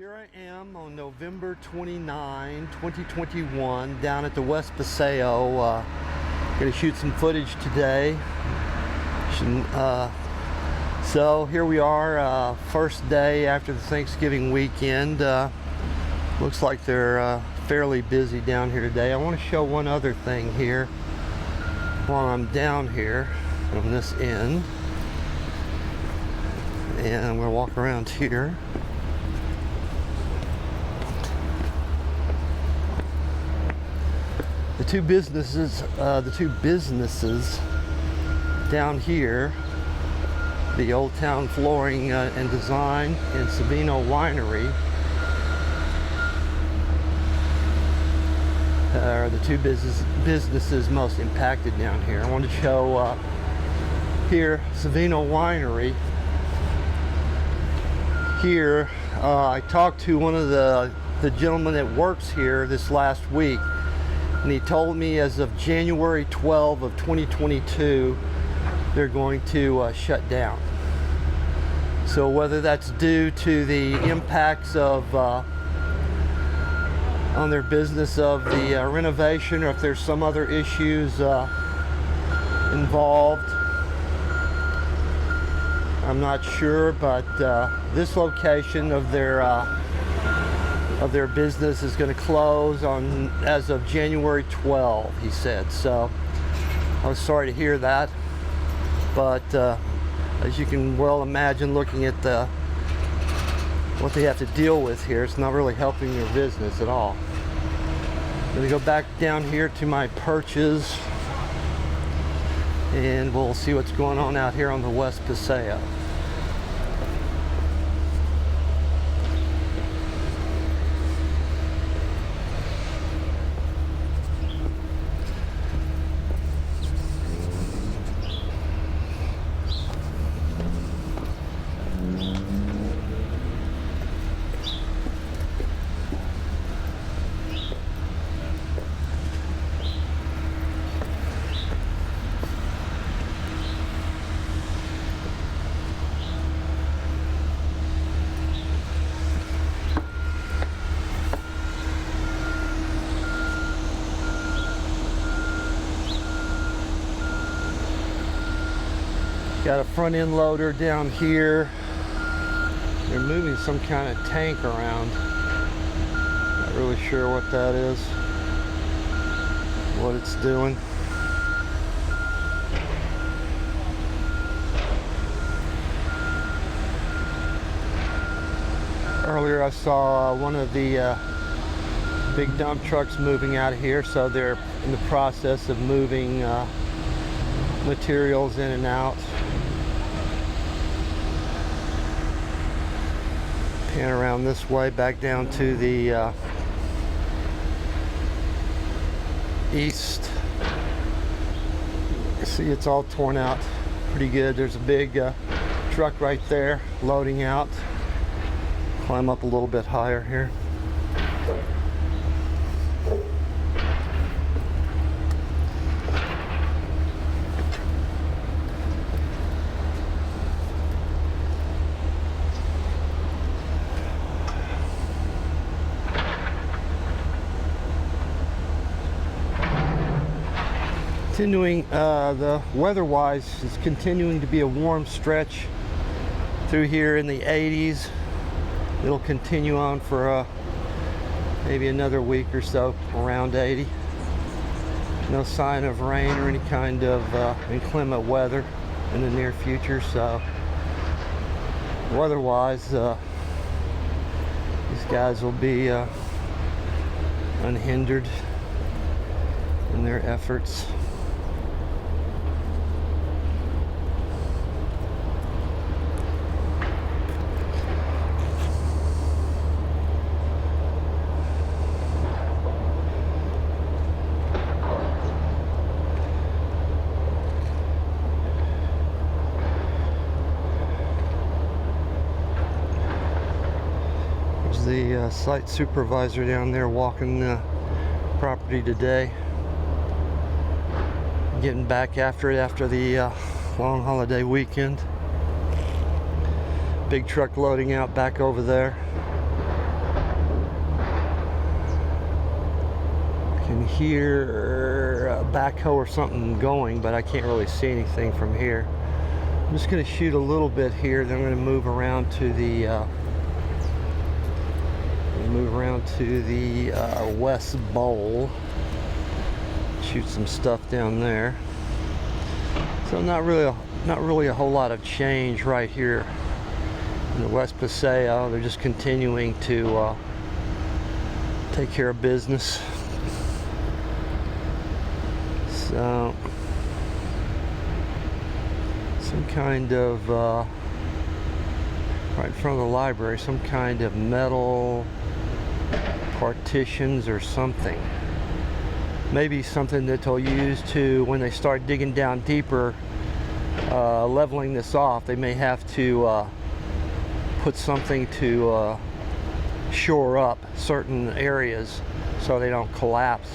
Here I am on November 29, 2021, down at the West Paseo. Gonna shoot some footage today. So here we are, first day after the Thanksgiving weekend. Looks like they're fairly busy down here today. I want to show one other thing here while I'm down here on this end. And I'm gonna walk around here. The two businesses down here, the Old Town Flooring and Design and Vino Winery, are the two businesses most impacted down here. I want to show here Vino Winery. Here, I talked to one of the gentlemen that works here this last week. And he told me as of January 12 of 2022, they're going to shut down. So whether that's due to the impacts of on their business of the renovation, or if there's some other issues involved, I'm not sure. But this location of their business is going to close on as of January 12, he said. So I was sorry to hear that, but as you can well imagine, looking at what they have to deal with here, it's not really helping their business at all. I'm going to go back down here to my perches and we'll see what's going on out here on the West Paseo. Got a front end loader down here. They're moving some kind of tank around. Not really sure what that is, what it's doing. Earlier I saw one of the big dump trucks moving out of here, so they're in the process of moving materials in and out. Pan around this way back down to the east. You see it's all torn out pretty good. There's a big truck right there loading out. Climb up a little bit higher here. Continuing, the weather-wise is continuing to be a warm stretch through here in the 80s. It'll continue on for maybe another week or so, around 80. No sign of rain or any kind of inclement weather in the near future. So weather-wise, these guys will be unhindered in their efforts. The site supervisor down there walking the property today, getting back after it after the long holiday weekend. Big truck loading out back over there. can hear a backhoe or something going, but I can't really see anything from here. I'm just going to shoot a little bit here, then I'm going to move around to the West Bowl. Shoot some stuff down there. So not really a whole lot of change right here in the West Paseo. They're just continuing to take care of business. So some kind of right in front of the library, some kind of metal partitions or something. Maybe something that they'll use to, when they start digging down deeper, leveling this off, they may have to put something to shore up certain areas so they don't collapse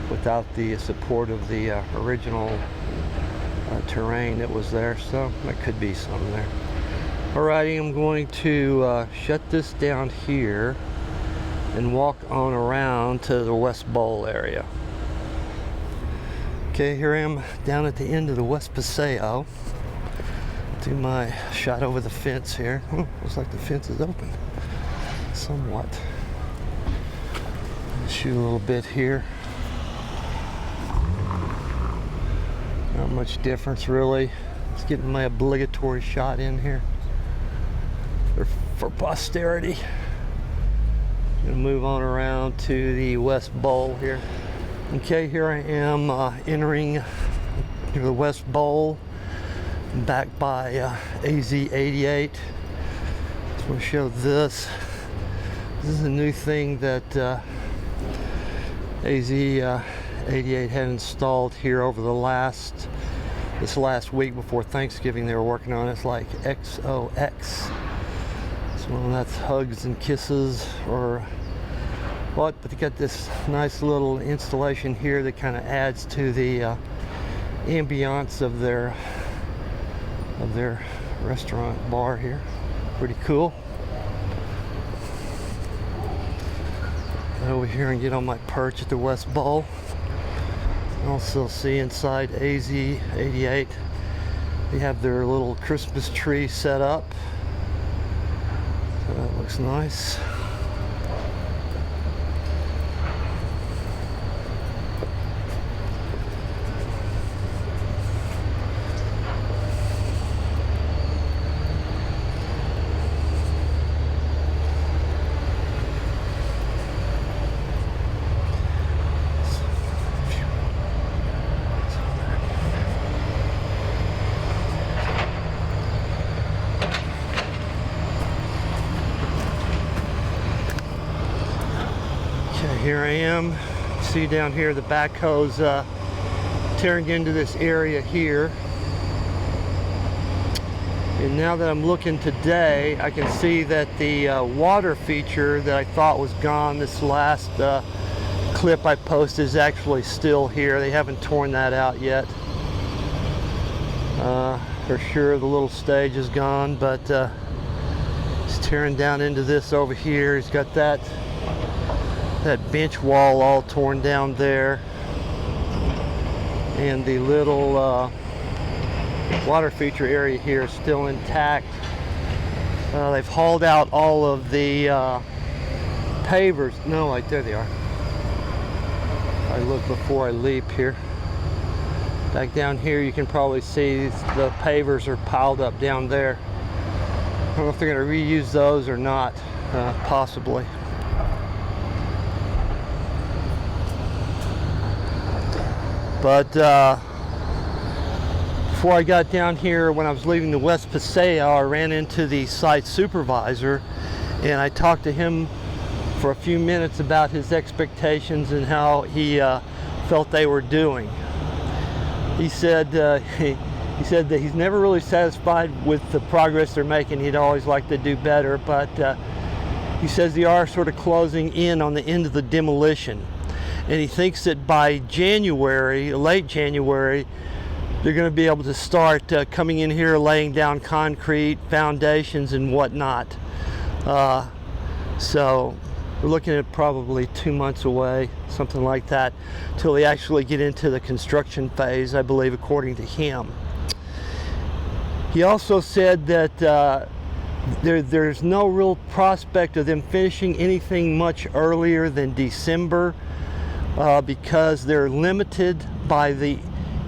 without the support of the original terrain that was there. So that could be something there. Alrighty, I'm going to shut this down here and walk on around to the West Bowl area. Okay, here I am down at the end of the West Paseo. Do my shot over the fence here. Oh, looks like the fence is open somewhat. Shoot a little bit here. Not much difference really. Just getting my obligatory shot in here for posterity. Gonna move on around to the West Bowl here. Okay, here I am entering the West Bowl, back by AZ88. Just want to show this. This is a new thing that AZ88 had installed here over this last week before Thanksgiving. They were working on it. It's like XOX. So that's hugs and kisses or what, but they got this nice little installation here that kind of adds to the ambiance of their restaurant bar here. Pretty cool. Over here and get on my perch at the West Bowl. Also see inside AZ88 they have their little Christmas tree set up. So that looks nice. Here I am. See down here the backhoe's tearing into this area here. And now that I'm looking today, I can see that the water feature that I thought was gone this last clip I posted is actually still here. They haven't torn that out yet. For sure the little stage is gone, but he's tearing down into this over here. He's got that bench wall all torn down there, and the little water feature area here is still intact. They've hauled out all of the pavers. No, like there they are. I look before I leap here. Back down here you can probably see the pavers are piled up down there. I don't know if they're going to reuse those or not, possibly. But before I got down here, when I was leaving the West Paseo, I ran into the site supervisor and I talked to him for a few minutes about his expectations and how he felt they were doing. He said he said that he's never really satisfied with the progress they're making. He'd always like to do better, but he says they are sort of closing in on the end of the demolition. And he thinks that by January, late January, they're going to be able to start coming in here, laying down concrete, foundations, and whatnot. So we're looking at probably 2 months away, something like that, till they actually get into the construction phase, I believe, according to him. He also said that there's no real prospect of them finishing anything much earlier than December because they're limited by the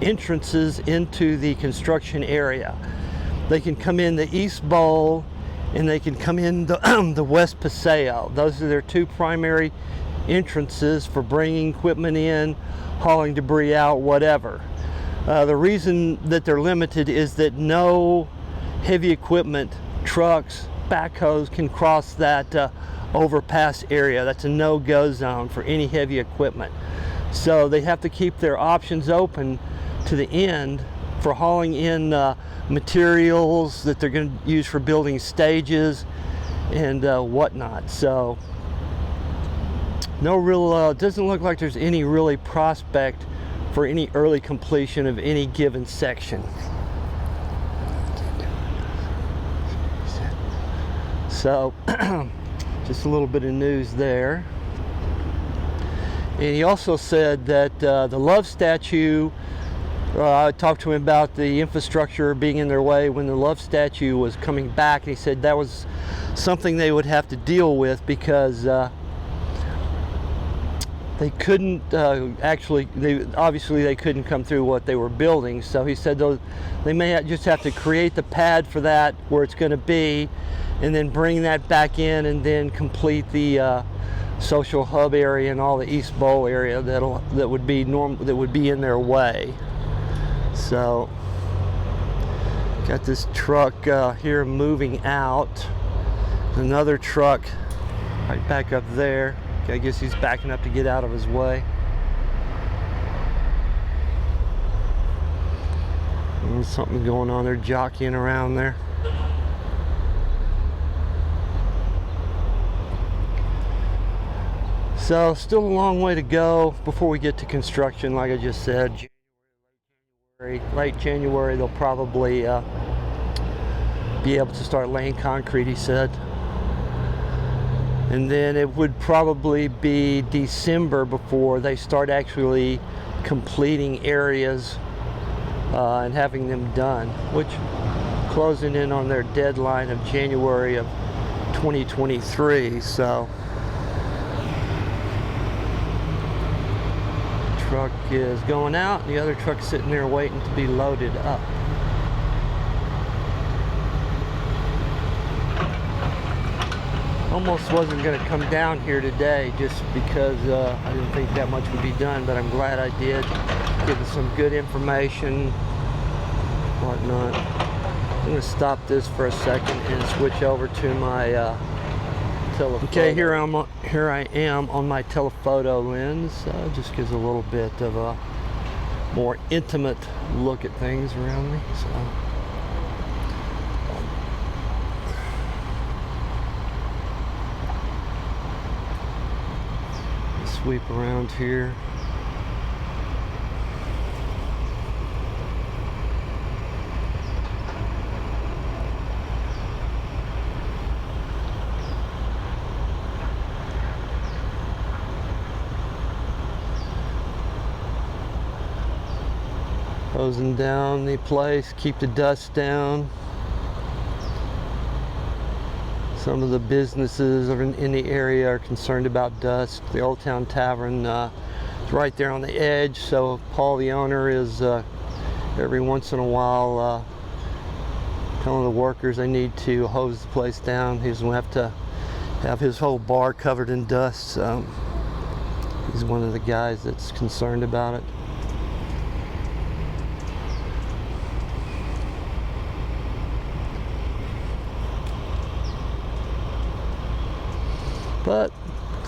entrances into the construction area. They can come in the East Bowl and they can come in the West Paseo. Those are their two primary entrances for bringing equipment in, hauling debris out, whatever. The reason that they're limited is that no heavy equipment, trucks, backhoes can cross that overpass area. That's a no-go zone for any heavy equipment. So they have to keep their options open to the end for hauling in materials that they're going to use for building stages and whatnot. So no real, doesn't look like there's any really prospect for any early completion of any given section. So just a little bit of news there. And he also said that the love statue, I talked to him about the infrastructure being in their way when the love statue was coming back, and he said that was something they would have to deal with because they couldn't obviously they couldn't come through what they were building. So he said they may just have to create the pad for that where it's going to be, and then bring that back in, and then complete the social hub area and all the East Bowl area that would be in their way. So got this truck here moving out, another truck right back up there. I guess he's backing up to get out of his way. There's something going on there, jockeying around there. So still a long way to go before we get to construction. Like I just said, late January they'll probably be able to start laying concrete, he said. And then it would probably be December before they start actually completing areas and having them done, which closing in on their deadline of January of 2023. So truck is going out, and the other truck's sitting there waiting to be loaded up. Almost wasn't going to come down here today just because I didn't think that much would be done, but I'm glad I did. Getting some good information, whatnot. I'm going to stop this for a second and switch over to my telephoto. Okay, here I am on my telephoto lens. Just gives a little bit of a more intimate look at things around me. So sweep around here. Hosing down the place, keep the dust down. Some of the businesses in the area are concerned about dust. The Old Town Tavern is right there on the edge, so Paul, the owner, is every once in a while telling the workers they need to hose the place down. He's going to have to have his whole bar covered in dust, so he's one of the guys that's concerned about it. But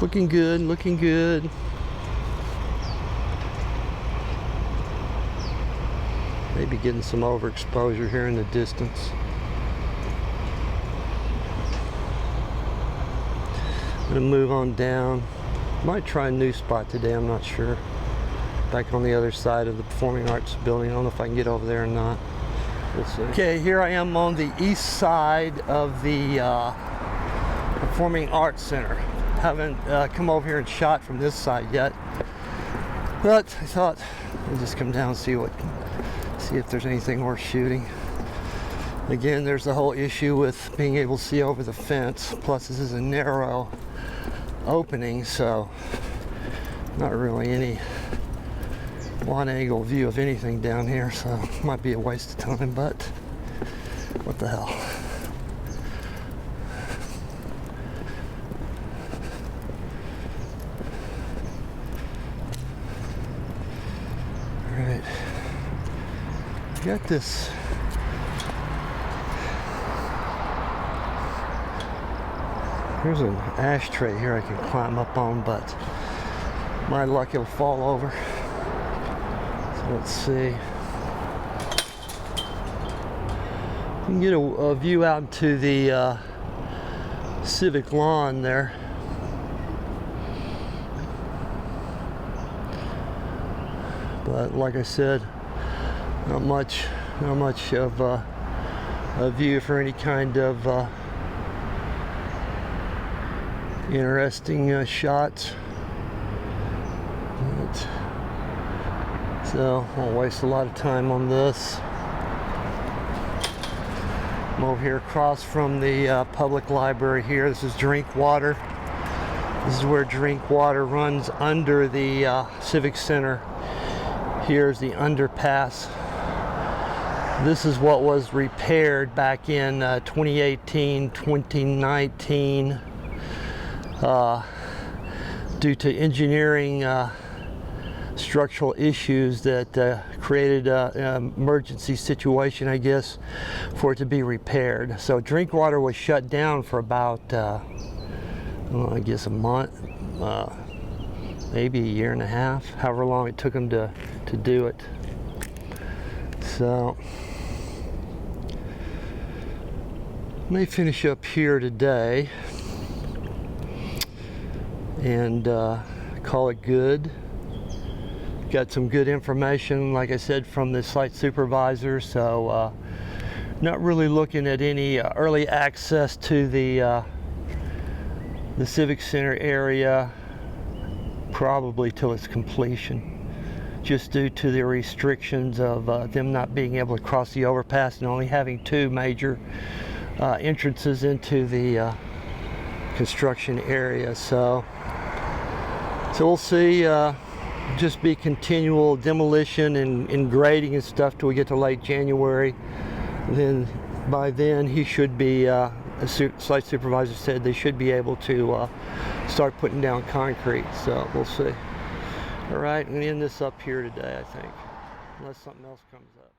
looking good, looking good. Maybe getting some overexposure here in the distance. I'm gonna move on down. Might try a new spot today, I'm not sure. Back on the other side of the Performing Arts building. I don't know if I can get over there or not. We'll see. Okay, here I am on the east side of the Performing Arts Center. haven't come over here and shot from this side yet, but I thought I'll just come down and see if there's anything worth shooting. Again, there's the whole issue with being able to see over the fence. Plus, this is a narrow opening, so not really any wide angle view of anything down here, so might be a waste of time, but what the hell. All right, got this. There's an ashtray here I can climb up on, but my luck it'll fall over. So let's see. You can get a view out into the civic lawn there. But like I said, not much of a view for any kind of interesting shots. So won't waste a lot of time on this. I'm over here across from the public library here. This is drink water. This is where drink water runs under the Civic Center. Here's the underpass. This is what was repaired back in 2018, 2019. Due to engineering structural issues that created an emergency situation, I guess, for it to be repaired. So drink water was shut down for about, I guess a month, maybe a year and a half, however long it took them to do it. So may finish up here today and call it good. Got some good information, like I said, from the site supervisor, so not really looking at any early access to the Civic Center area probably till its completion, just due to the restrictions of them not being able to cross the overpass and only having two major entrances into the construction area. So we'll see. Just be continual demolition and grading and stuff till we get to late January. Then by then he should be, site supervisor said they should be able to start putting down concrete. So we'll see. All right, I'm gonna end this up here today, I think, unless something else comes up.